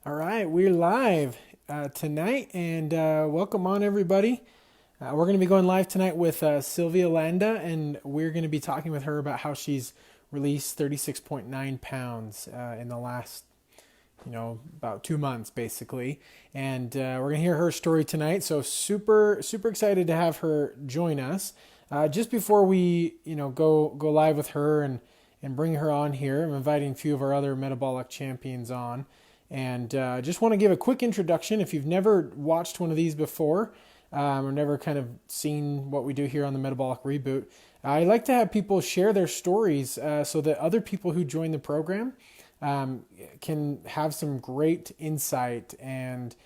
All right, we're live tonight, and welcome on everybody. We're going to be going live tonight with Silvia Landa, and we're going to be talking with her about how she's released 36.9 pounds in the last, about 2 months basically. And we're going to hear her story tonight. So super, super excited to have her join us. Just before we, go live with her and bring her on here, I'm inviting a few of our other metabolic champions on. And just want to give a quick introduction. If you've never watched one of these before, or never kind of seen what we do here on the Metabolic Reboot, I like to have people share their stories so that other people who join the program can have some great insight and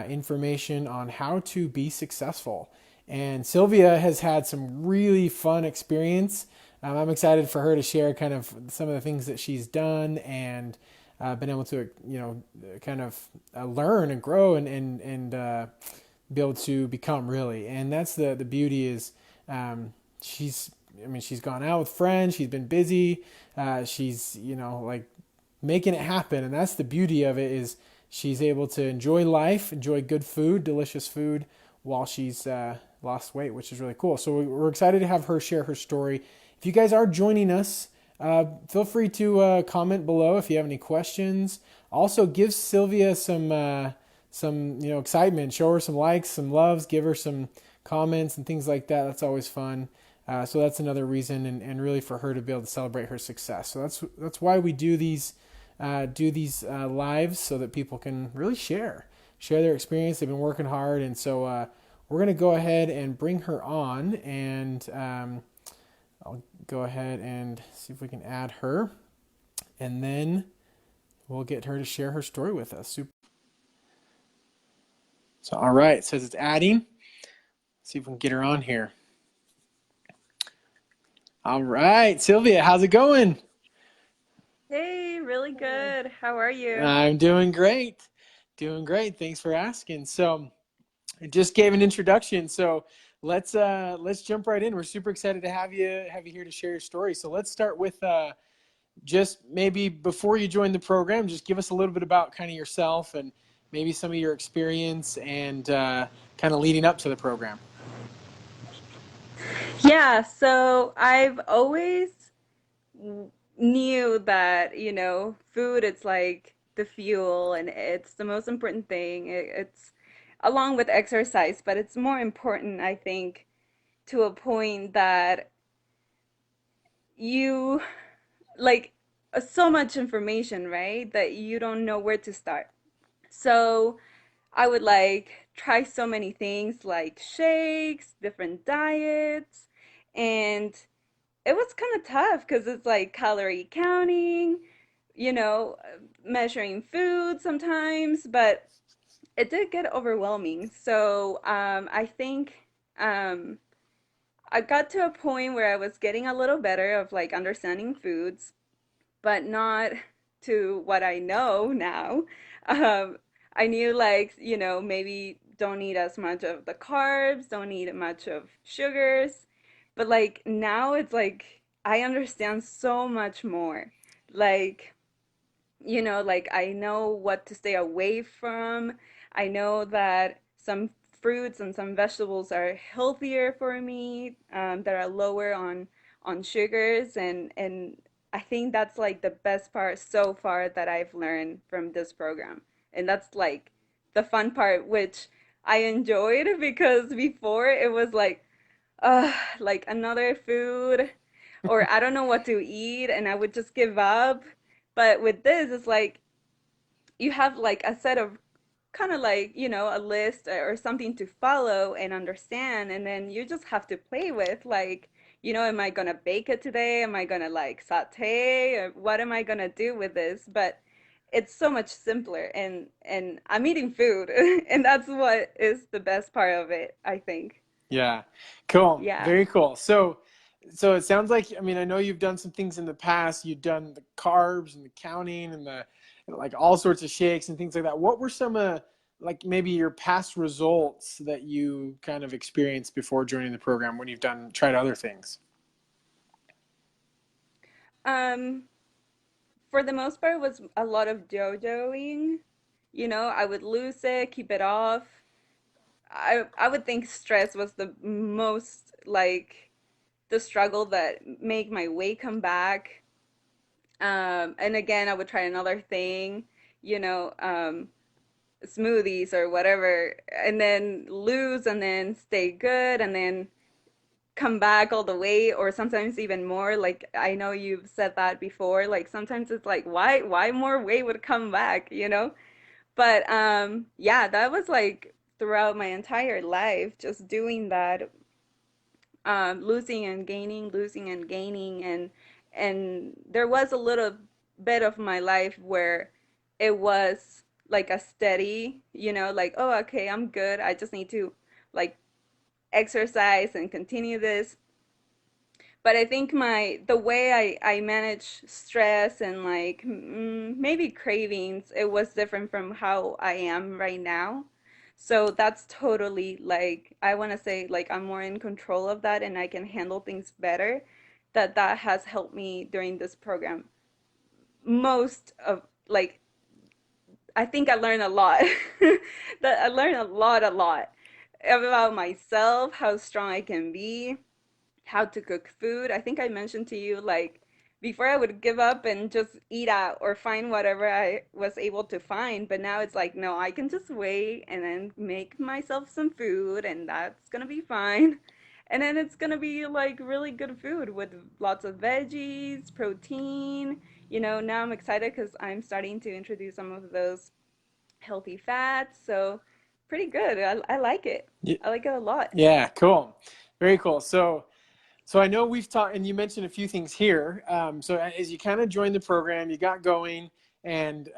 information on how to be successful. And Sylvia has had some really fun experience. I'm excited for her to share kind of some of the things that she's done and been able to, kind of learn and grow and be able to become really. And that's the beauty is she's, she's gone out with friends. She's been busy. She's, like making it happen. And that's the beauty of it is she's able to enjoy life, enjoy good food, delicious food while she's lost weight, which is really cool. So we're excited to have her share her story. If you guys are joining us, feel free to comment below if you have any questions. Also, give Sylvia some excitement. Show her some likes, some loves. Give her some comments and things like that. That's always fun. So that's another reason, and really for her to be able to celebrate her success. So that's why we do these lives so that people can really share their experience. They've been working hard, and so we're gonna go ahead and bring her on and. I'll go ahead and see if we can add her, and then we'll get her to share her story with us. Super. So, all right, it says it's adding. Let's see if we can get her on here. All right, Sylvia, how's it going? Hey, really good. How are you? I'm doing great. Doing great. Thanks for asking. So, I just gave an introduction, so let's jump right in. We're super excited to have you here to share your story. So let's start with just maybe before you join the program, just give us a little bit about kind of yourself and maybe some of your experience and kind of leading up to the program. Yeah, so I've always knew that, food it's like the fuel and it's the most important thing. It's along with exercise, but it's more important, I think, to a point that you like so much information, right? That you don't know where to start. So I would like try so many things like shakes, different diets, and it was kind of tough because it's like calorie counting, you know, measuring food sometimes, but it did get overwhelming. So I think um, I got to a point where I was getting a little better of like understanding foods, but not to what I know now. Um, I knew like, maybe don't eat as much of the carbs, don't eat much of sugars. But like now it's like I understand so much more. Like, like I know what to stay away from. I know that some fruits and some vegetables are healthier for me, that are lower on sugars, and I think that's like the best part so far that I've learned from this program. And that's like the fun part, which I enjoyed because before it was like another food, or I don't know what to eat and I would just give up. But with this, it's like you have like a set of kind of like, a list or something to follow and understand. And then you just have to play with like, am I gonna bake it today? Am I gonna like saute? Or what am I gonna do with this? But it's so much simpler, and I'm eating food and that's what is the best part of it, I think. Yeah, cool, Yeah. very cool. So it sounds like I know you've done some things in the past. You've done the carbs and the counting and the like all sorts of shakes and things like that. What were some like maybe your past results that you kind of experienced before joining the program when you've done tried other things? Um, for the most part, it was a lot of JoJoing. I would lose it, keep it off. I would think stress was the most like the struggle that make my weight come back. And again, I would try another thing, you know, smoothies or whatever, and then lose and then stay good and then come back all the way or sometimes even more. Like I know you've said that before. Like sometimes it's like why more weight would come back? But yeah, that was like throughout my entire life, just doing that, losing and gaining, and there was a little bit of my life where it was like a steady, like, oh, okay, I'm good. I just need to like exercise and continue this. But I think the way I manage stress and like maybe cravings, it was different from how I am right now. So that's totally like I want to say like I'm more in control of that and I can handle things better. That has helped me during this program. Most of like I think I learned a lot. That I learned a lot about myself, how strong I can be, how to cook food. I think I mentioned to you like before I would give up and just eat out or find whatever I was able to find, but now it's like no, I can just wait and then make myself some food and that's gonna be fine. And then it's gonna be like really good food with lots of veggies, protein. Now I'm excited because I'm starting to introduce some of those healthy fats. So pretty good. I like it. Y- I like it a lot. Yeah, cool. Very cool. So I know we've talked, and you mentioned a few things here. So as you kind of joined the program, you got going, and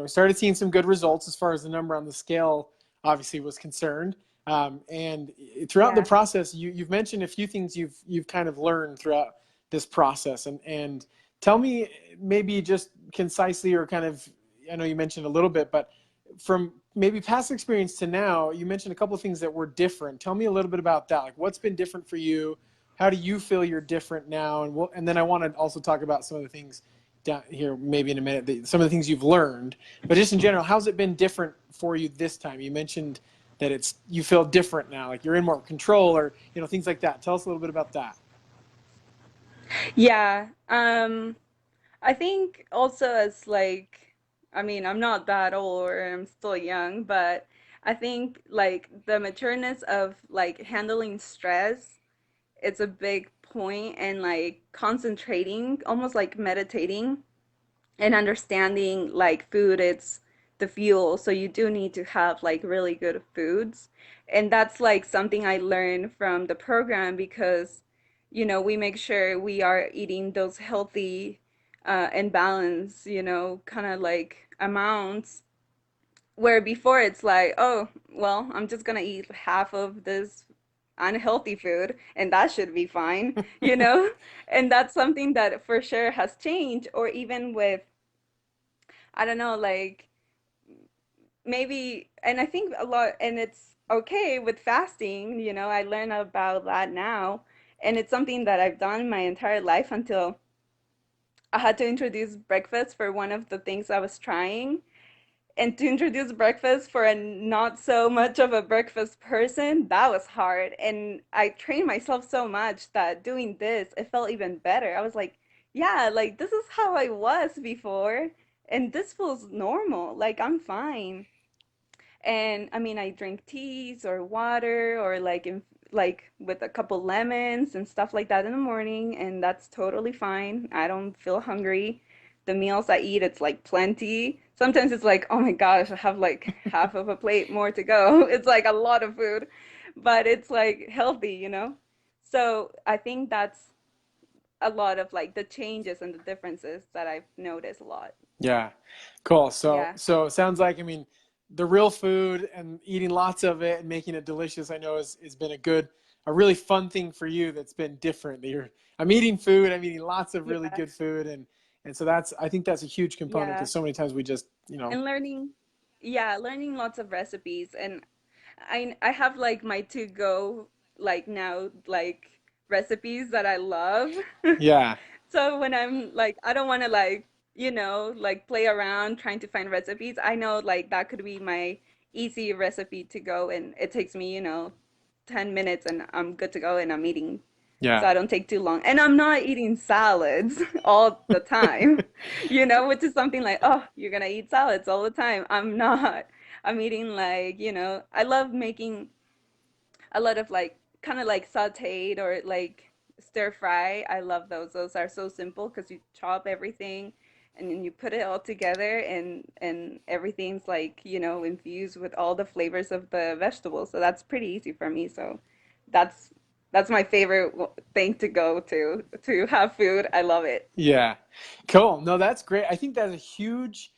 started seeing some good results as far as the number on the scale obviously was concerned. And throughout the Yeah. process, you've mentioned a few things you've kind of learned throughout this process, and tell me maybe just concisely or kind of, I know you mentioned a little bit, but from maybe past experience to now, you mentioned a couple of things that were different. Tell me a little bit about that. Like what's been different for you? How do you feel you're different now? And then I want to also talk about some of the things down here maybe in a minute, some of the things you've learned, but just in general, how's it been different for you this time? You mentioned that you feel different now, like you're in more control or, things like that. Tell us a little bit about that. Yeah. I think also as like, I mean, I'm not that old or I'm still young, but I think like the matureness of like handling stress, it's a big point and like concentrating, almost like meditating and understanding like food, it's the fuel. So you do need to have like really good foods. And that's like something I learned from the program because, we make sure we are eating those healthy and balanced, kind of like amounts. Where before it's like, oh, well, I'm just gonna eat half of this unhealthy food and that should be fine. And that's something that for sure has changed. Or even with I don't know, like maybe, and I think a lot, and it's okay with fasting, I learn about that now. And it's something that I've done my entire life until I had to introduce breakfast for one of the things I was trying. And to introduce breakfast for a not so much of a breakfast person, that was hard. And I trained myself so much that doing this, it felt even better. I was like, yeah, like this is how I was before. And this feels normal. Like I'm fine. And I mean, I drink teas or water or like with a couple lemons and stuff like that in the morning, and that's totally fine. I don't feel hungry. The meals I eat, it's like plenty. Sometimes it's like, oh my gosh, I have like half of a plate more to go. It's like a lot of food, but it's like healthy. So I think that's a lot of like the changes and the differences that I've noticed a lot. Yeah, cool. So Yeah. so it sounds like, I mean, the real food and eating lots of it and making it delicious, I know has been a really fun thing for you that's been different. I'm eating food, I'm eating lots of really Yeah. good food, and so I think that's a huge component Yeah. because so many times we just, And learning lots of recipes. And I have like my to go like now like recipes that I love. yeah, So when I'm like I don't want to like like play around trying to find recipes. I know like that could be my easy recipe to go, and it takes me, 10 minutes and I'm good to go and I'm eating. So Yeah. I don't take too long. And I'm not eating salads all the time, which is something like, oh, you're gonna eat salads all the time. I'm not. I'm eating like, I love making a lot of like kind of like sauteed or like stir fry. I love those. Those are so simple because you chop everything and then you put it all together, and everything's like, infused with all the flavors of the vegetables. So that's pretty easy for me. So that's that's my favorite thing to go to have food. I love it. Yeah. Cool. No, that's great. I think that's a huge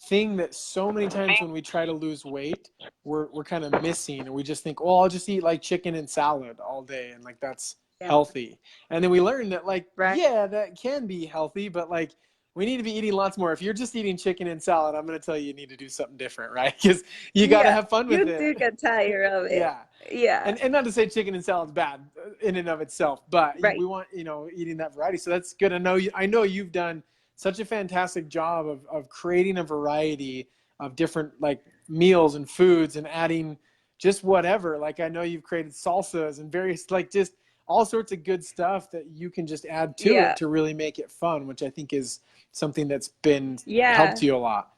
thing that so many times when we try to lose weight, we're kind of missing, and we just think, oh, I'll just eat like chicken and salad all day and like that's Yeah. healthy. And then we learn that like, Right. yeah, that can be healthy, but like we need to be eating lots more. If you're just eating chicken and salad, I'm going to tell you you need to do something different, right? Because you got to Yeah. have fun with You it. do get tired of it. Yeah. Yeah. And not to say chicken and salad's bad in and of itself, but we Right. want, eating that variety. So that's good. I know you've done such a fantastic job of creating a variety of different like meals and foods and adding just whatever. Like I know you've created salsas and various like just all sorts of good stuff that you can just add to it Yeah. to really make it fun, which I think is something that's been helped Yeah. you a lot.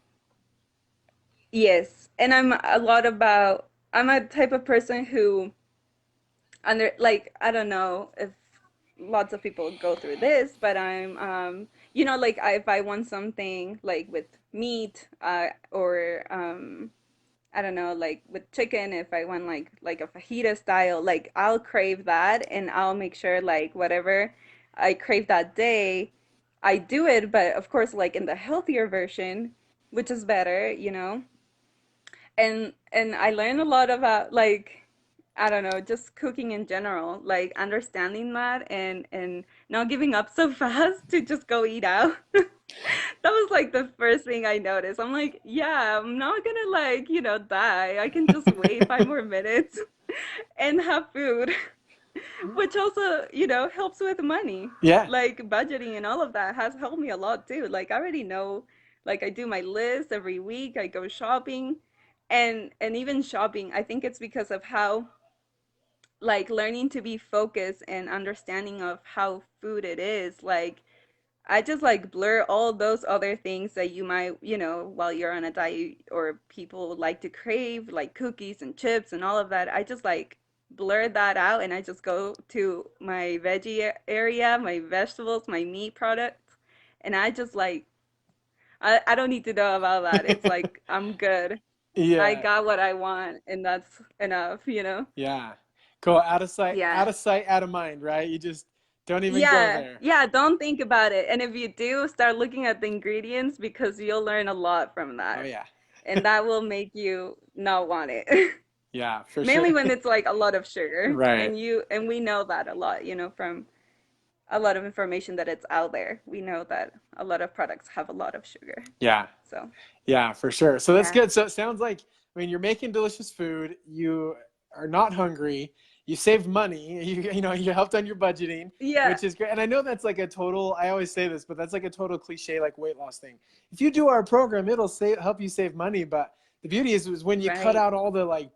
Yes, and I'm a type of person who under like I don't know if lots of people go through this, but I'm like if I want something like with meat or I don't know, like with chicken, if I want like a fajita style, like I'll crave that and I'll make sure like whatever I crave that day, I do it, but of course like in the healthier version, which is better, and I learned a lot about like I don't know, just cooking in general, like understanding that and not giving up so fast to just go eat out. That was like the first thing I noticed. I'm like, yeah, I'm not gonna like, die. I can just wait 5 more minutes and have food, which also, helps with money. Yeah. Like budgeting and all of that has helped me a lot too. Like I already know, like I do my list every week, I go shopping, and even shopping, I think it's because of how like learning to be focused and understanding of how food it is. Like I just like blur all those other things that you might, while you're on a diet or people like to crave, like cookies and chips and all of that. I just like blur that out and I just go to my veggie area, my vegetables, my meat products. And I just like, I don't need to know about that. It's like, I'm good. I Yeah. got what I want and that's enough. Yeah. Cool. Yeah. Out of sight, out of mind, right? You just don't even go Yeah, there. yeah, don't think about it. And if you do, start looking at the ingredients because you'll learn a lot from Oh that. yeah. And that will make you not want it. Yeah, for sure. Mainly when it's like a lot of sugar. Right. And we know that a lot, from a lot of information that it's out there. We know that a lot of products have a lot of sugar. Yeah. So, Yeah, for sure. So that's yeah. good. So it sounds like, I mean, you're making delicious food. You are not hungry. You saved money. You helped on your budgeting, Yeah, which is great. And I know that's like a total, I always say this, but that's like a total cliche, like weight loss thing. If you do our program, it'll help you save money. But the beauty is when you cut right. out all the like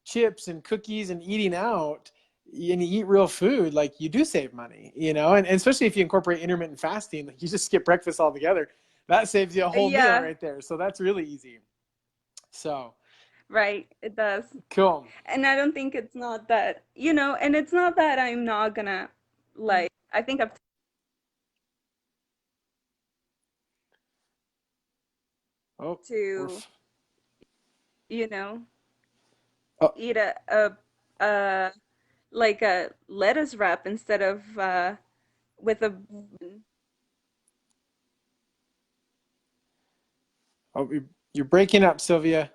chips and cookies and eating out and you eat real food, like you do save money, and especially if you incorporate intermittent fasting, like you just skip breakfast altogether, that saves you a whole meal Yeah, right there. So that's really easy. So right. It does. cool. And I don't think it's not that, and it's not that I'm not gonna like, I think I've Oh, we're to, you know, oh, eat a like a lettuce wrap instead of with a oh, you're breaking up, Sylvia.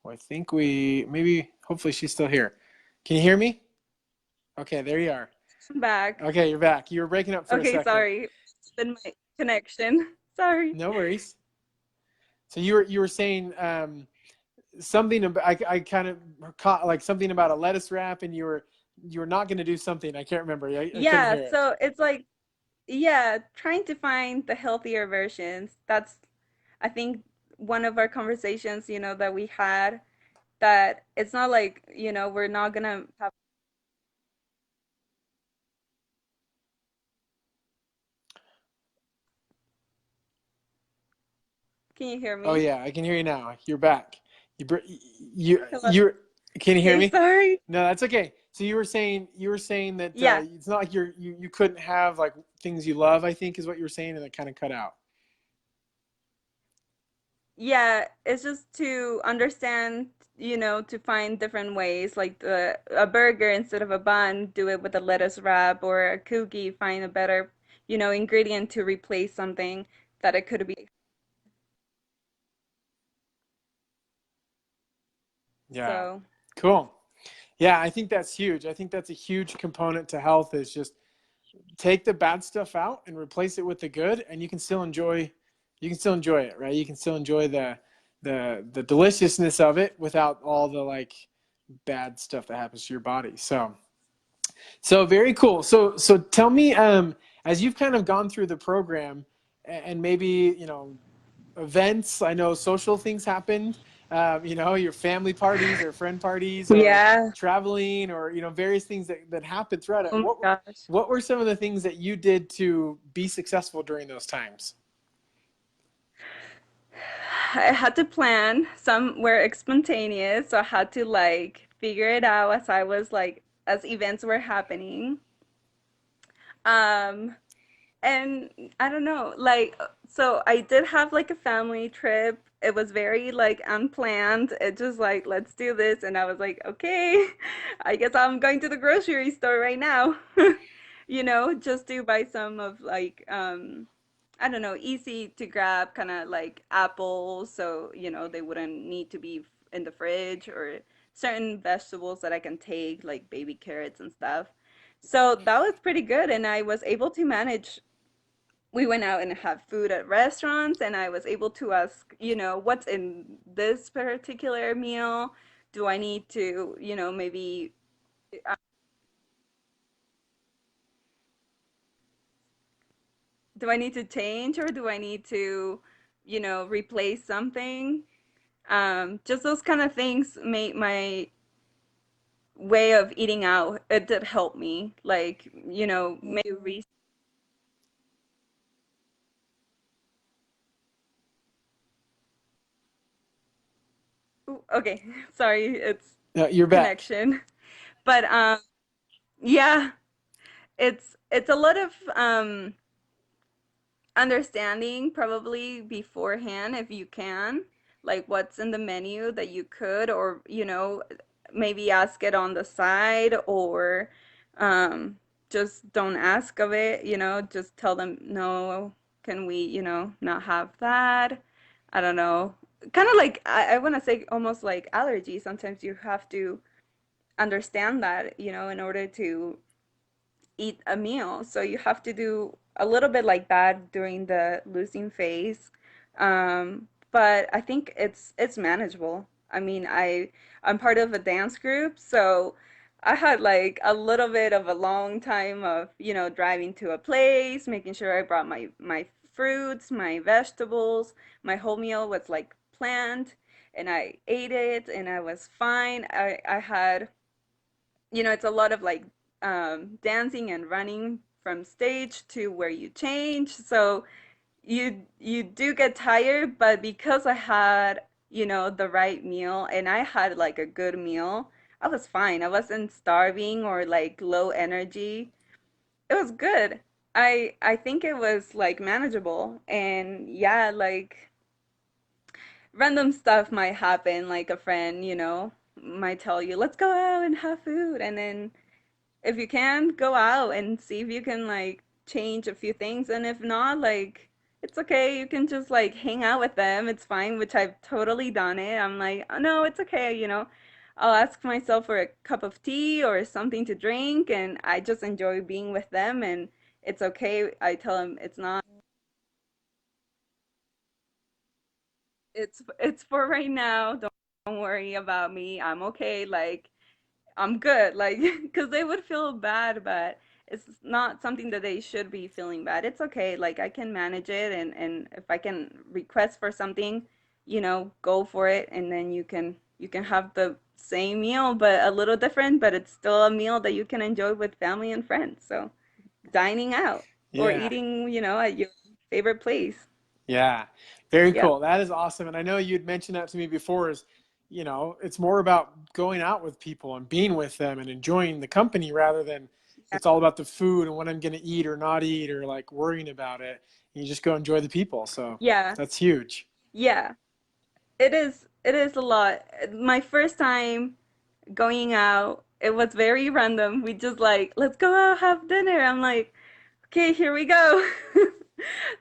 Well, I think maybe hopefully she's still here. Can you hear me? Okay, there you are. back. Okay, you're back. You were breaking up for a Okay, second. sorry. It's been my connection. Sorry. No worries. So you were saying something about, I kind of caught like something about a lettuce wrap, and you were not going to do something. I can't remember. I couldn't Yeah, hear it. so it's like yeah, trying to find the healthier versions. That's, I think, one of our conversations, that we had, that it's not like, we're not gonna have. Can you hear Oh me? yeah, I can hear you now. You're back. You Hello. you're. Can you hear Okay, me? sorry. No, that's okay. So you were saying that Yeah. it's not like you couldn't have like things you love. I think is what you were saying, and it kind of cut out. Yeah, it's just to understand, to find different ways, like a burger instead of a bun, do it with a lettuce wrap, or a cookie, find a better, ingredient to replace something that it could be. Yeah. So, Cool. Yeah, I think that's huge. I think that's a huge component to health is just take the bad stuff out and replace it with the good, and you can still enjoy it, right? You can still enjoy the deliciousness of it without all the like bad stuff that happens to your body. So very cool. So tell me, as you've kind of gone through the program, and maybe events. I know social things happened. Your family parties or friend parties or yeah. traveling or various things that happened throughout it. Oh my gosh. What were some of the things that you did to be successful during those times? I had to plan. Some were spontaneous, so I had to like figure it out as I was like as events were happening. Um, And I don't know, like, so I did have like a family trip. It was very like unplanned. It just like, let's do this. And I was like, okay, I guess I'm going to the grocery store right now, just to buy some of like, I don't know, easy to grab kind of like apples. So, they wouldn't need to be in the fridge, or certain vegetables that I can take, like baby carrots and stuff. So that was pretty good. And I was able to manage. We went out and had food at restaurants, and I was able to ask, what's in this particular meal? Do I need to, maybe, uh, do I need to change, or do I need to, replace something? Just those kind of things made my way of eating out. It did help me, like, maybe okay, sorry, it's You're back. connection. But yeah, it's a lot of understanding probably beforehand, if you can, like what's in the menu that you could, or maybe ask it on the side, or um just don't ask of it, just tell them no, can we, not have that. I don't know, kind of like I want to say almost like allergy. Sometimes you have to understand that, in order to eat a meal. So you have to do a little bit like that during the losing phase. But I think it's manageable. I mean, I'm part of a dance group, so I had like a little bit of a long time of, driving to a place, making sure I brought my fruits, my vegetables. My whole meal was like planned, and I ate it and I was fine. I had, it's a lot of like dancing and running from stage to where you change. So you do get tired, but because I had, the right meal, and I had like a good meal, I was fine. I wasn't starving or like low energy. It was good. I think it was like manageable. And yeah, like random stuff might happen, like a friend, might tell you, let's go out and have food. And then if you can, go out and see if you can like change a few things. And if not, like it's okay. You can just like hang out with them. It's fine, which I've totally done it. I'm like, oh no, it's okay, I'll ask myself for a cup of tea or something to drink, and I just enjoy being with them, and it's okay. I tell them it's not. It's for right now. Don't worry about me. I'm okay. Like I'm good, like, because they would feel bad, but it's not something that they should be feeling bad. It's okay. Like I can manage it, and if I can request for something, go for it, and then you can have the same meal but a little different, but it's still a meal that you can enjoy with family and friends. So dining out or Yeah. eating, at your favorite place. Yeah, very Yep. cool. That is awesome. And I know you'd mentioned that to me before is, it's more about going out with people and being with them and enjoying the company rather than Yeah. it's all about the food and what I'm going to eat or not eat or like worrying about it. You just go enjoy the people. So Yeah. that's huge. Yeah. It is a lot. My first time going out, it was very random. We just like, let's go out, have dinner. I'm like, okay, here we go.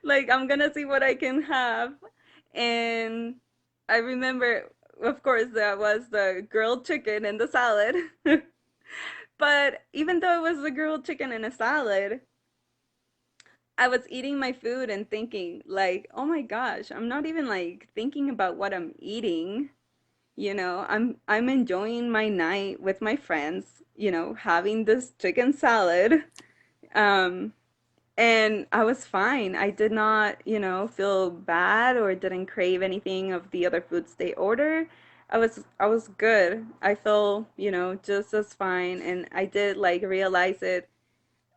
Like, I'm gonna see what I can have. And I remember, of course, that was the grilled chicken and the salad. But even though it was the grilled chicken and a salad, I was eating my food and thinking, like, oh my gosh, I'm not even like thinking about what I'm eating. I'm enjoying my night with my friends, having this chicken salad. Um, and I was fine. I did not, feel bad or didn't crave anything of the other foods they order. I was good. I feel, just as fine, and I did like realize it.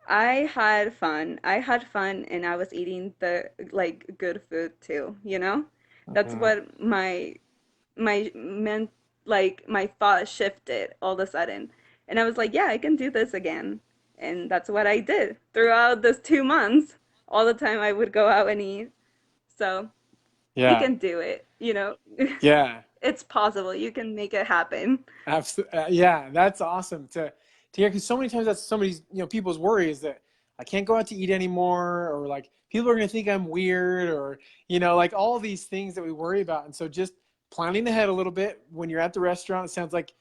I had fun. I had fun and I was eating the like good food too, you know? That's Mhm. what my meant like my thought shifted all of a sudden. And I was like, yeah, I can do this again. And that's what I did throughout those 2 months. All the time I would go out and eat. So you Yeah. can do it. Yeah. It's possible. You can make it happen. Absolutely. Yeah, that's awesome to hear because so many times that's somebody's people's worry is that I can't go out to eat anymore or like people are going to think I'm weird or like all these things that we worry about. And so just planning ahead a little bit when you're at the restaurant, it sounds like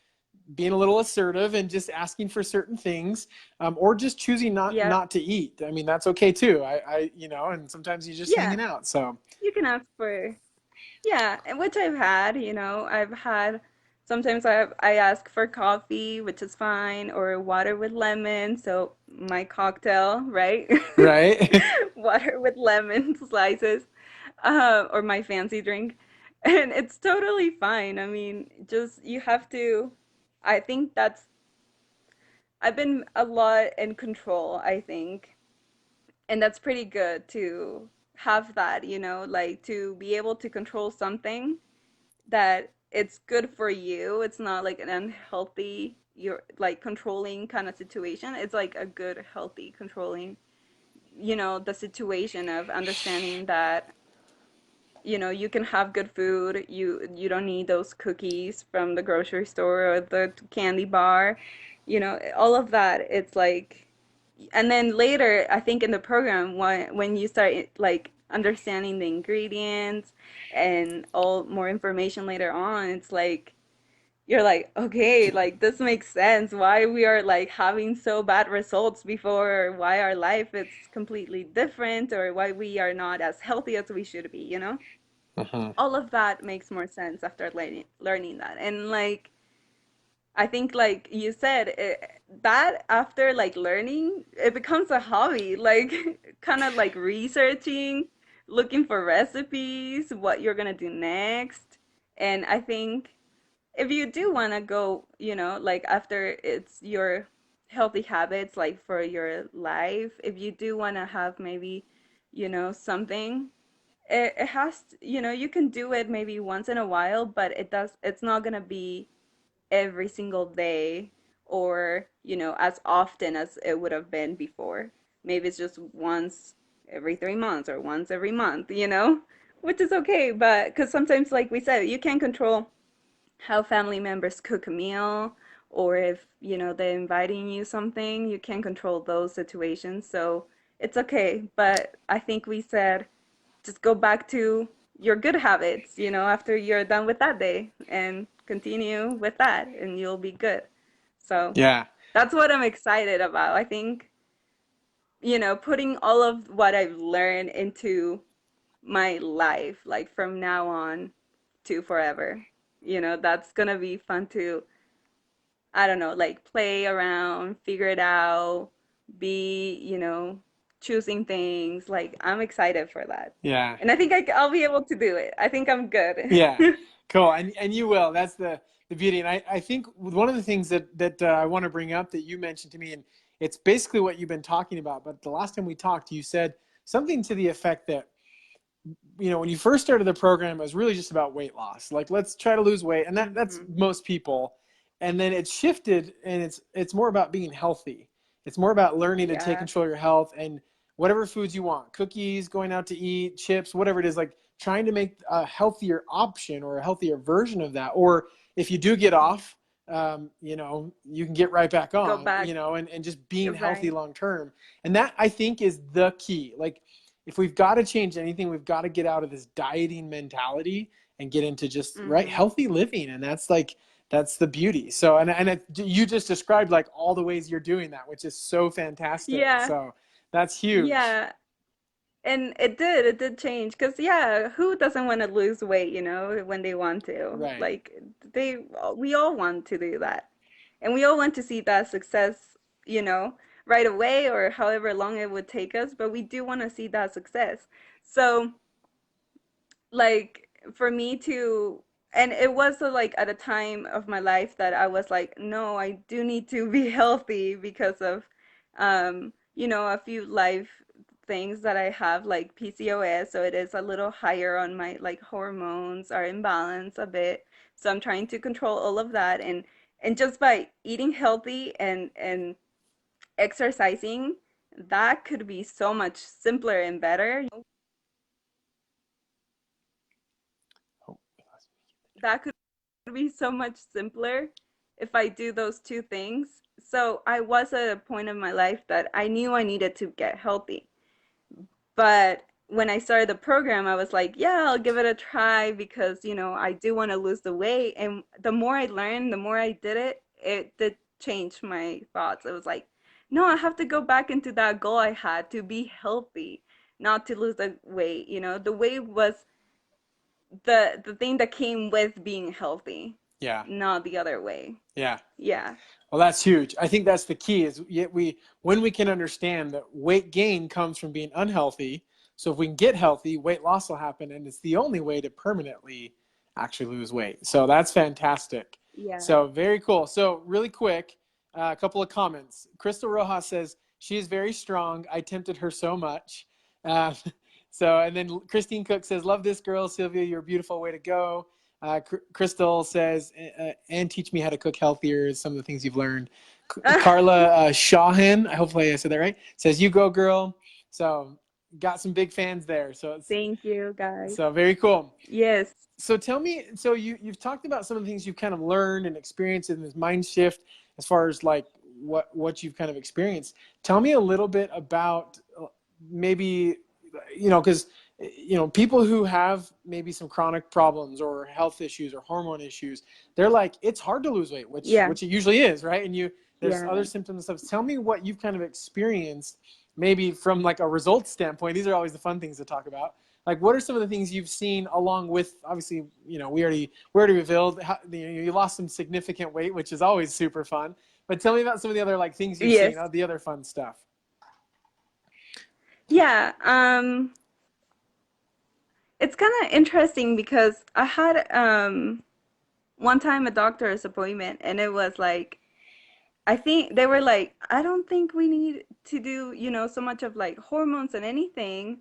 being a little assertive and just asking for certain things, or just choosing not Yep. not to eat. I mean, that's okay too. And sometimes you're just Yeah. hanging out. So You can ask for Yeah, and which I've had. I've had sometimes I ask for coffee, which is fine, or water with lemon. So my cocktail, right? right. Water with lemon slices, or my fancy drink. And it's totally fine. I mean, just you have to, I think I've been a lot in control, I think. And that's pretty good to have that, like to be able to control something that it's good for you. It's not like an unhealthy, you're like controlling kind of situation. It's like a good, healthy controlling, the situation of understanding that, you can have good food. You don't need those cookies from the grocery store or the candy bar. All of that. It's like, and then later, I think in the program, when you start like understanding the ingredients and all more information later on, it's like you're like, okay, like this makes sense. Why we are like having so bad results before, or why our life is completely different, or why we are not as healthy as we should be. Mhm. All of that makes more sense after learning that. And like I think like you said, that after like learning, it becomes a hobby, like kind of like researching, looking for recipes, what you're gonna do next. And I think if you do want to go, like after it's your healthy habits, like for your life, if you do want to have maybe, something, it has, you can do it maybe once in a while, but it's not gonna be every single day or as often as it would have been before. Maybe it's just once every 3 months or once every month, which is okay. But because sometimes, like we said, you can't control how family members cook a meal, or if they're inviting you something, you can't control those situations. So it's okay. But I think we said just go back to your good habits, after you're done with that day, and continue with that, and you'll be good. So Yeah. that's what I'm excited about. I think, putting all of what I've learned into my life, like from now on to forever, that's gonna be fun to, I don't know, like play around, figure it out, be, choosing things. Like, I'm excited for that. Yeah. And I think I'll be able to do it. I think I'm good. Yeah, cool. And you will. That's the beauty. And I think one of the things that I want to bring up that you mentioned to me, and it's basically what you've been talking about. But the last time we talked, you said something to the effect that when you first started the program, it was really just about weight loss. Like, let's try to lose weight, and that's Hmm. most people. And then it shifted, and it's more about being healthy. It's more about learning to take Yeah. control of your health and whatever foods you want, cookies, going out to eat, chips, whatever it is, like trying to make a healthier option or a healthier version of that. Or if you do get off, you can get right back Go on, back. and just being healthy Right. long term. And that, I think, is the key. Like, if we've got to change anything, we've got to get out of this dieting mentality and get into just right Hmm. healthy living. And that's the beauty. So, you just described like all the ways you're doing that, which is so fantastic. Yeah. So that's huge. Yeah. And it did change because yeah, who doesn't want to lose weight, when they want to? Right. Like they we all want to do that. And we all want to see that success, you know, right away or however long it would take us, but we do want to see that success. So like for me to and it was like at a time of my life that I was like, no, I do need to be healthy because of a few life things that I have like PCOS, so it is a little higher on my like hormones are imbalanced a bit. So I'm trying to control all of that and just by eating healthy and exercising, that could be so much simpler and better. Oh, That could be so much simpler if I do those two things. So I was at a point in my life that I knew I needed to get healthy. But when I started the program, I was like, yeah, I'll give it a try because, I do want to lose the weight. And the more I learned, the more I did it, it did change my thoughts. It was like, no, I have to go back into that goal I had to be healthy, not to lose the weight. The weight was the thing that came with being healthy, yeah. not the other way. Yeah. Yeah. Well, that's huge. I think that's the key is when we can understand that weight gain comes from being unhealthy. So if we can get healthy, weight loss will happen, and it's the only way to permanently actually lose weight. So that's fantastic. Yeah. So very cool. So really quick, a couple of comments. Crystal Rojas says she is very strong. I tempted her so much. Uh, and then Christine Cook says, "Love this girl, Sylvia. You're a beautiful. Way to go." Crystal says, and teach me how to cook healthier, some of the things you've learned. Carla Shahan, hopefully I said that right, says, you go, girl. So got some big fans there. Thank you, guys. So very cool. Yes. So tell me, so you've talked about some of the things you've kind of learned and experienced in this mind shift as far as like what you've kind of experienced. Tell me a little bit about maybe, because people who have maybe some chronic problems or health issues or hormone issues, they're like, it's hard to lose weight, which Yeah. which it usually is, right? And there's other Yeah. symptoms and stuff. Tell me what you've kind of experienced, maybe from like a results standpoint. These are always the fun things to talk about. Like, what are some of the things you've seen along with, obviously, we already revealed how, you lost some significant weight, which is always super fun. But tell me about some of the other like things you've seen, Yes. the other fun stuff. Yeah. It's kind of interesting because I had one time a doctor's appointment and it was like I think they were like, I don't think we need to do, so much of like hormones and anything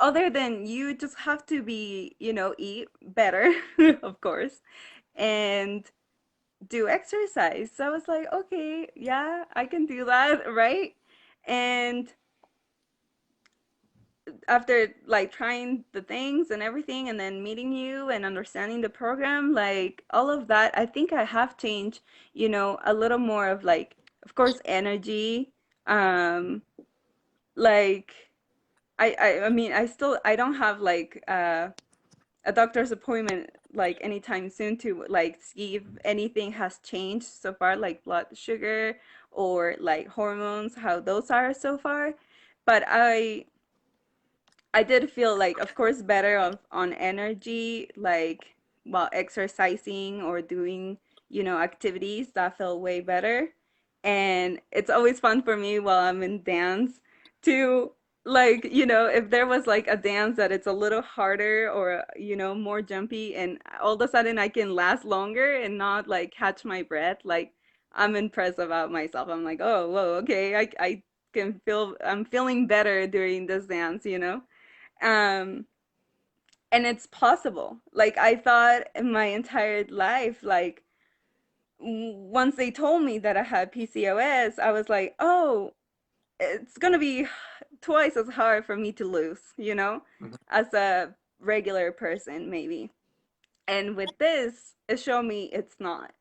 other than you just have to be, eat better, of course, and do exercise. So I was like, okay, yeah, I can do that, right? And after like trying the things and everything and then meeting you and understanding the program, like all of that, I think I have changed, a little more of like, of course, energy. Um, like I mean, I don't have like a doctor's appointment like anytime soon to like see if anything has changed so far, like blood sugar or like hormones, how those are so far. But I did feel like, of course, better on energy, like while exercising or doing, activities that felt way better. And it's always fun for me while I'm in dance to, like, if there was like a dance that it's a little harder or, more jumpy, and all of a sudden I can last longer and not like catch my breath, like I'm impressed about myself. I'm like, oh, whoa, okay, I can feel I'm feeling better during this dance. Um, and it's possible. Like I thought in my entire life, like once they told me that I had PCOS, I was like, oh, it's gonna be twice as hard for me to lose, Mhm. as a regular person, maybe. And with this, it showed me it's not.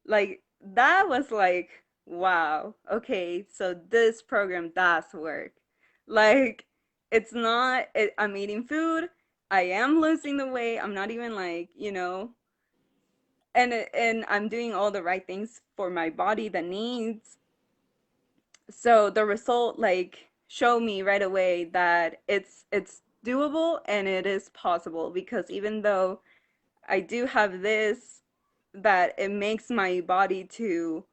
Like, that was like, wow, okay, so this program does work. Like, I'm eating food, I am losing the weight, I'm not even like, and I'm doing all the right things for my body that needs. So the result like show me right away that it's doable and it is possible, because even though I do have this, that it makes my body to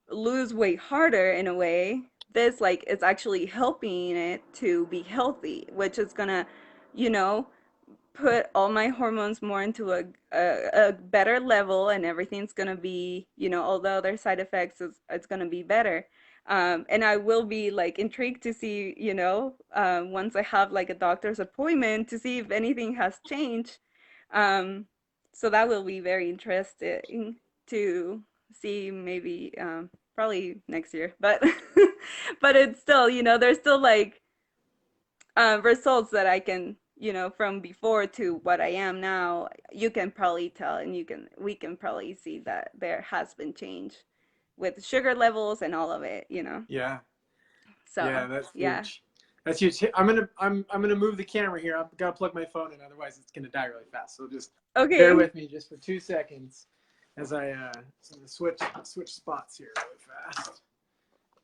lose weight harder in a way, this like is actually helping it to be healthy, which is gonna, you know, put all my hormones more into a better level, and everything's gonna be, all the other side effects is it's gonna be better. And I will be like intrigued to see, once I have like a doctor's appointment to see if anything has changed. Um, so that will be very interesting to see, maybe probably next year, but but it's still, there's still like results that I can, from before to what I am now, you can probably tell, and we can probably see that there has been change with sugar levels and all of it. Yeah. So, Yeah, that's yeah. huge. That's huge. I'm gonna move the camera here. I've got to plug my phone in, otherwise it's gonna die really fast. So just bear Okay. with me just for 2 seconds as I switch spots here really fast.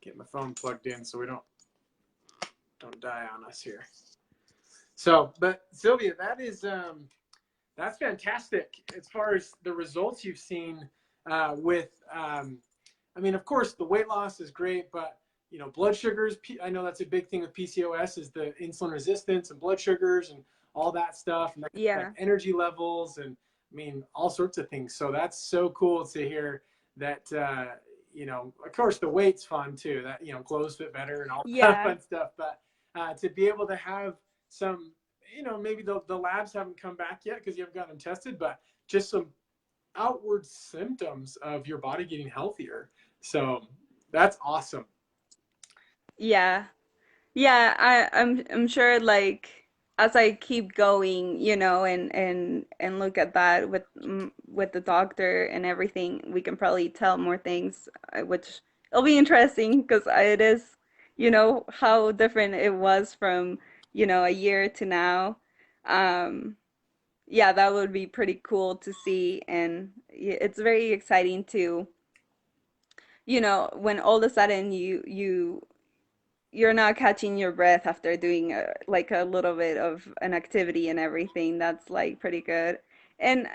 Get my phone plugged in so we don't die on us here. So, but Sylvia, that's fantastic as far as the results you've seen with. I mean, of course, the weight loss is great, but blood sugars. I know that's a big thing with PCOS is the insulin resistance and blood sugars and all that stuff, and that can Yeah. affect energy levels and I mean all sorts of things. So that's so cool to hear that. Of course, the weight's fun too. That clothes fit better and all that Yeah. fun stuff. But to be able to have some, maybe the labs haven't come back yet because you haven't gotten them tested, but just some outward symptoms of your body getting healthier. So that's awesome. Yeah. Yeah, I'm sure like as I keep going, and look at that with the doctor and everything, we can probably tell more things, which it'll be interesting because it is, how different it was from, a year to now. Um, yeah, that would be pretty cool to see, and it's very exciting to, when all of a sudden you're not catching your breath after doing like a little bit of an activity and everything. That's like pretty good. And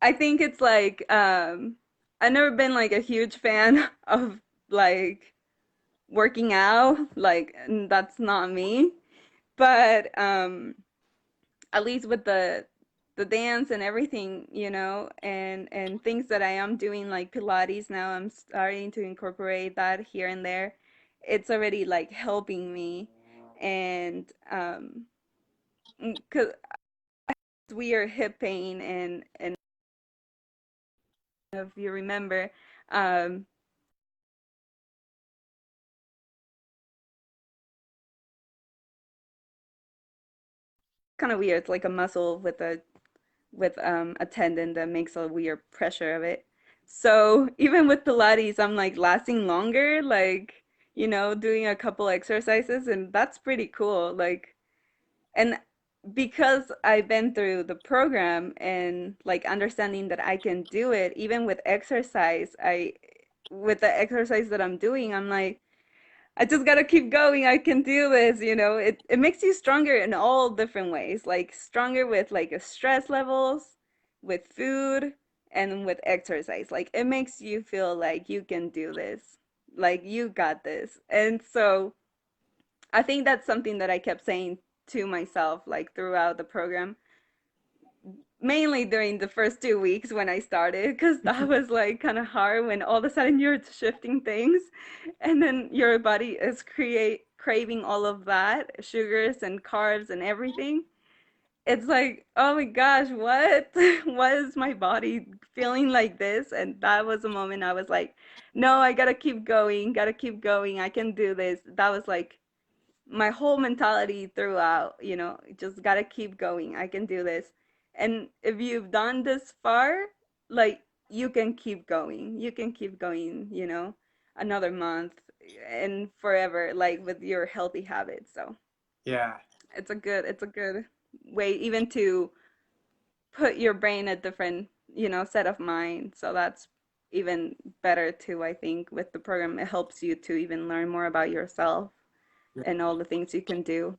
I think it's like I've never been like a huge fan of like working out. Like that's not me. But at least with the dance and everything, and things that I am doing like Pilates now, I'm starting to incorporate that here and there. It's already like helping me, and because weird hip pain, and if you remember, um, kind of weird. It's like a muscle with a tendon that makes a weird pressure of it. So even with Pilates, I'm like lasting longer, like, doing a couple exercises, and that's pretty cool. Like, and because I've been through the program and like understanding that I can do it, even with exercise, with the exercise that I'm doing, I'm like, I just gotta keep going. I can do this. It makes you stronger in all different ways, like stronger with like stress levels, with food, and with exercise. Like it makes you feel like you can do this, like you got this. And so I think that's something that I kept saying to myself like throughout the program, mainly during the first 2 weeks when I started, because that was like kind of hard when all of a sudden you're shifting things and then your body is create craving all of that sugars and carbs and everything. It's like, oh my gosh, what? What is my body feeling like this? And that was a moment I was like, no, I gotta keep going. I can do this. That was like my whole mentality throughout, just gotta keep going. I can do this. And if you've done this far, like you can keep going. You can keep going, another month and forever, like with your healthy habits. So Yeah. it's a good way even to put your brain a different, set of mind. So that's even better too, I think, with the program. It helps you to even learn more about yourself and all the things you can do.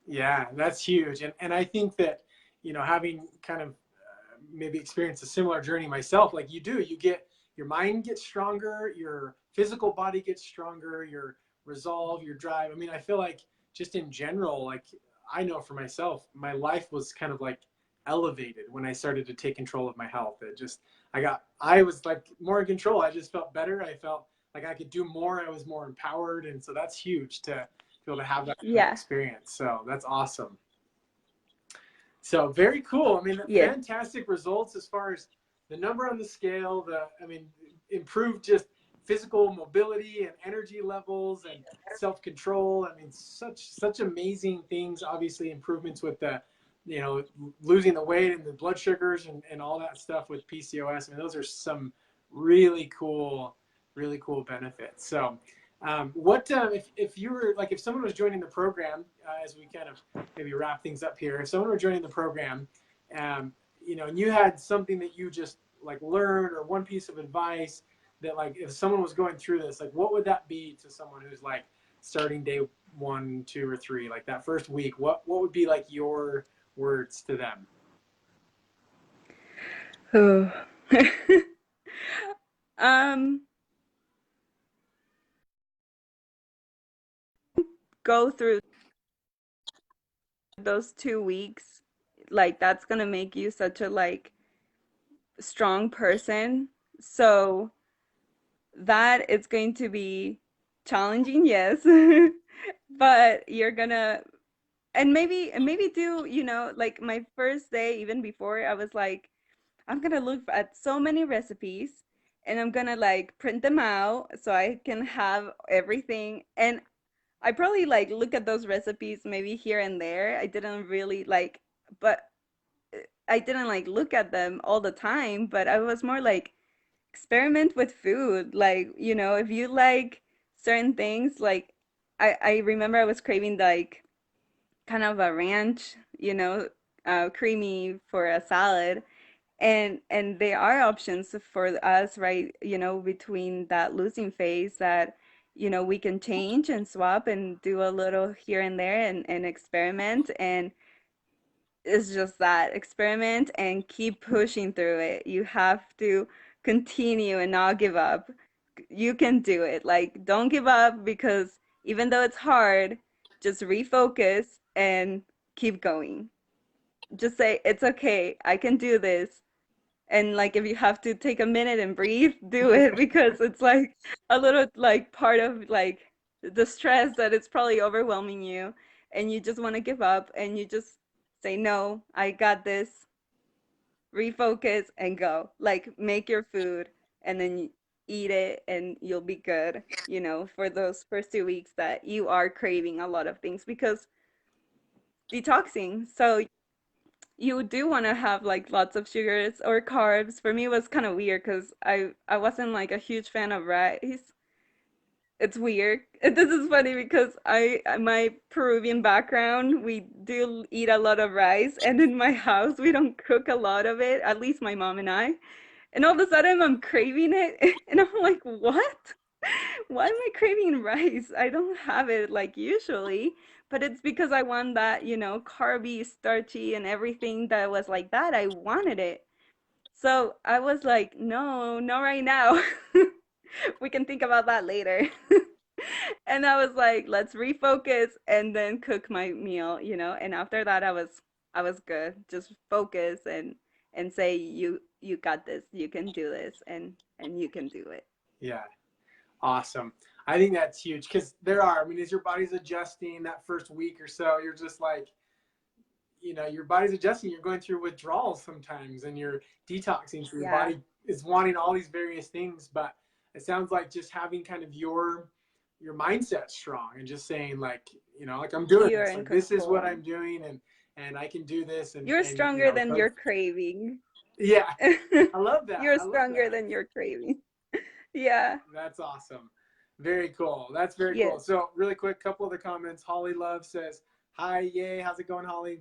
Yeah, that's huge. And I think that, having kind of maybe experienced a similar journey myself, like you get your mind gets stronger, your physical body gets stronger, your resolve, your drive. I mean, I feel like just in general, like I know for myself, my life was kind of like elevated when I started to take control of my health. I was like more in control. I just felt better. I felt like I could do more. I was more empowered. And so that's huge to be able to have that kind of Yeah. experience. So that's awesome. So very cool. I mean, Yes. fantastic results as far as the number on the scale. Improved just physical mobility and energy levels and self control. I mean, such amazing things. Obviously, improvements with the, losing the weight and the blood sugars and all that stuff with PCOS. I mean, those are some really cool benefits. So, if you were like if someone was joining the program as we kind of maybe wrap things up here, if someone were joining the program, and you had something that you just like learned or one piece of advice that like if someone was going through this, like what would that be to someone who's like starting day 1, 2, or 3, like that first week? What would be like your words to them? Oh. um, go through those 2 weeks. Like that's gonna make you such a like strong person. So that it's going to be challenging, yes. But you're gonna and maybe do, like my first day, even before, I was like, I'm gonna look at so many recipes and I'm gonna like print them out so I can have everything. And I probably like look at those recipes maybe here and there. I didn't really like, but I didn't like look at them all the time, but I was more like experiment with food. Like, if you like certain things, like I remember I was craving like kind of a ranch, creamy for a salad. And there are options for us, right? Between that losing phase that, we can change and swap and do a little here and there and experiment. And it's just that experiment and keep pushing through it. You have to continue and not give up. You can do it. Like, don't give up because even though it's hard, just refocus and keep going. Just say, it's okay. I can do this. And like if you have to take a minute and breathe, do it because it's like a little like part of like the stress that it's probably overwhelming you and you just want to give up and you just say, no, I got this, refocus and go. Like make your food and then you eat it and you'll be good, for those first 2 weeks that you are craving a lot of things because detoxing. So you do want to have like lots of sugars or carbs. For me, it was kind of weird because I wasn't like a huge fan of rice. It's weird. This is funny because my Peruvian background, we do eat a lot of rice, and in my house we don't cook a lot of it. At least my mom and I. And all of a sudden I'm craving it, and I'm like, what? Why am I craving rice? I don't have it like usually, but it's because I want that, carby, starchy, and everything that was like that. I wanted it. So I was like, no, not right now. We can think about that later. And I was like, let's refocus and then cook my meal, you know? And after that I was good. Just focus and say you got this. You can do this and you can do it. Yeah. Awesome. I think that's huge because there are, I mean, as your body's adjusting that first week or so, you're just like, your body's adjusting. You're going through withdrawals sometimes and you're detoxing. So your Yeah. body is wanting all these various things. But it sounds like just having kind of your mindset strong and just saying like, like I'm doing You're this, in like this is what control. I'm doing and I can do this You're and stronger than so your craving. yeah, I love that. You're I love stronger that. than your craving. Yeah. That's awesome. Very cool. That's very cool. Yes. So, really quick, couple of the comments. Holly Love says, "Hi, yay! How's it going, Holly?"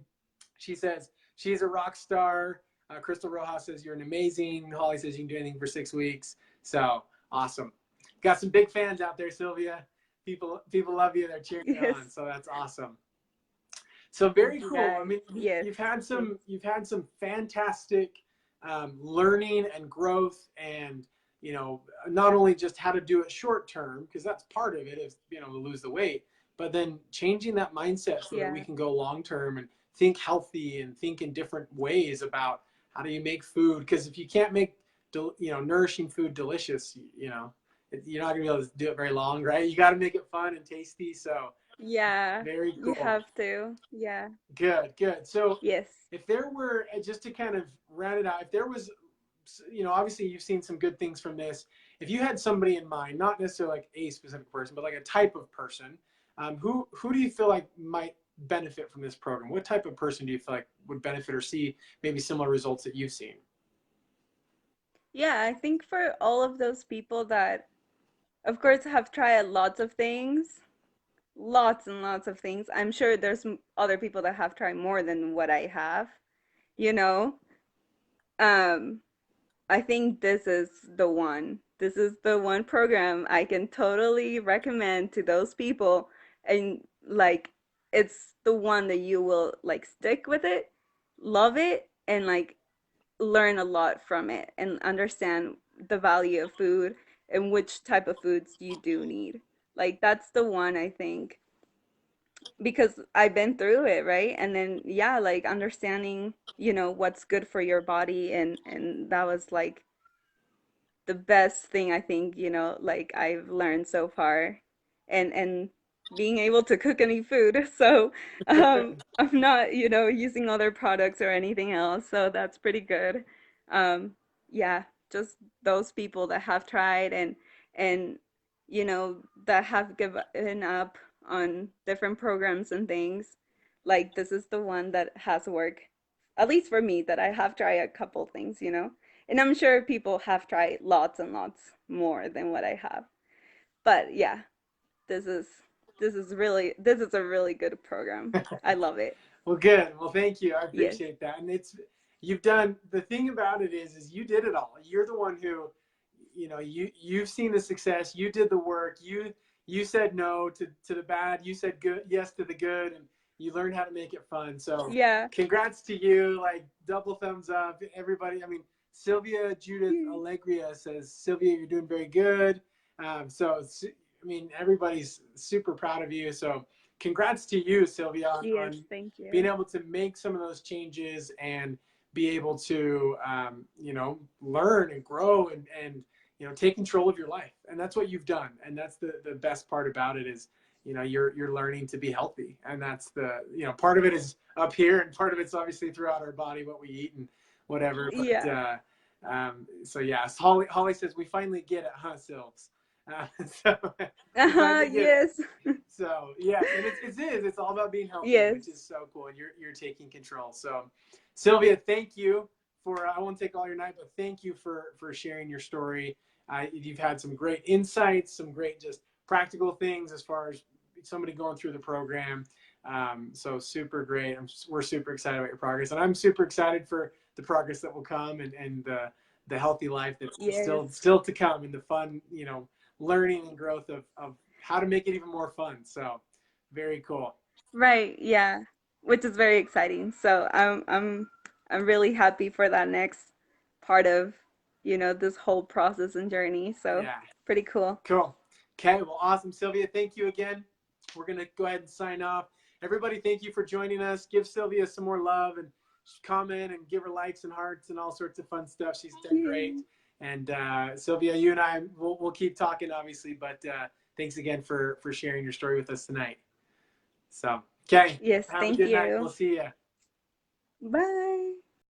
She says she's a rock star. Crystal Rojas says you're an amazing. Holly says you can do anything for 6 weeks. So awesome. Got some big fans out there, Sylvia. People love you. They're cheering you Yes. on. So that's awesome. So Thank very you cool. I guys. mean, Yes. you've had some fantastic learning and growth, and not only just how to do it short term because that's part of it is to lose the weight, but then changing that mindset so that we Yeah. can go long term and think healthy and think in different ways about how do you make food because if you can't make nourishing food delicious, you're not gonna be able to do it very long, right? You got to make it fun and tasty. So Yeah. very You cool. have to. Yeah. Good, good. So Yes. if there were, just to kind of round it out, if there was, obviously you've seen some good things from this. If you had somebody in mind, not necessarily like a specific person, but like a type of person, who do you feel like might benefit from this program? What type of person do you feel like would benefit or see maybe similar results that you've seen? Yeah, I think for all of those people that, of course, have tried lots of things, lots and lots of things. I'm sure there's other people that have tried more than what I have, you know? Um, I think this is the one. This is the one program I can totally recommend to those people. And like, it's the one that you will like stick with it, love it, and like learn a lot from it and understand the value of food and which type of foods you do need. Like, that's the one I think because I've been through it, right? And then yeah, like understanding, what's good for your body and that was like the best thing I think, like I've learned so far. And being able to cook any food. So, I'm not, using other products or anything else. So that's pretty good. Um, yeah, just those people that have tried and that have given up on different programs and things. Like this is the one that has worked, at least for me, that I have tried a couple things. And I'm sure people have tried lots and lots more than what I have. But yeah, this is this is a really good program. I love it. Well, good. Well, thank you. I Yes. appreciate that. And you've done the thing about it is you did it all. You're the one who, you've seen the success. You did the work. You said no to the bad. You said good, yes to the good, and you learned how to make it fun. So, Yeah. congrats to you. Like double thumbs up, everybody. I mean, Sylvia Judith Allegria says, Sylvia, you're doing very good. So, I mean, everybody's super proud of you. So congrats to you, Sylvia, Yes, on thank being you. able to make some of those changes and be able to, learn and grow and take control of your life. And that's what you've done. And that's the best part about it is, you're learning to be healthy. And that's part of it is up here and part of it's obviously throughout our body, what we eat and whatever. But, Yeah. so yeah, Holly says, we finally get it, huh, Sylves? So we Uh-huh, finally get it. yes. So yeah, and it's all about being healthy, Yes. which is so cool. And you're taking control. So Sylvia, thank you for I won't take all your night, but thank you for sharing your story. You've had some great insights, some great just practical things as far as somebody going through the program. So super great. We're super excited about your progress, and I'm super excited for the progress that will come and the healthy life that's Yes. still to come and the fun, learning and growth of how to make it even more fun. So very cool. Right, yeah. Which is very exciting. So I'm really happy for that next part of, this whole process and journey. So Yeah. pretty cool. Cool. Okay. Well, awesome, Sylvia. Thank you again. We're going to go ahead and sign off. Everybody, thank you for joining us. Give Sylvia some more love and comment and give her likes and hearts and all sorts of fun stuff. She's done great. And Sylvia, you and I, we'll keep talking, obviously, but thanks again for sharing your story with us tonight. So, okay. Yes, Have a thank good night. We'll you. see you. Bye.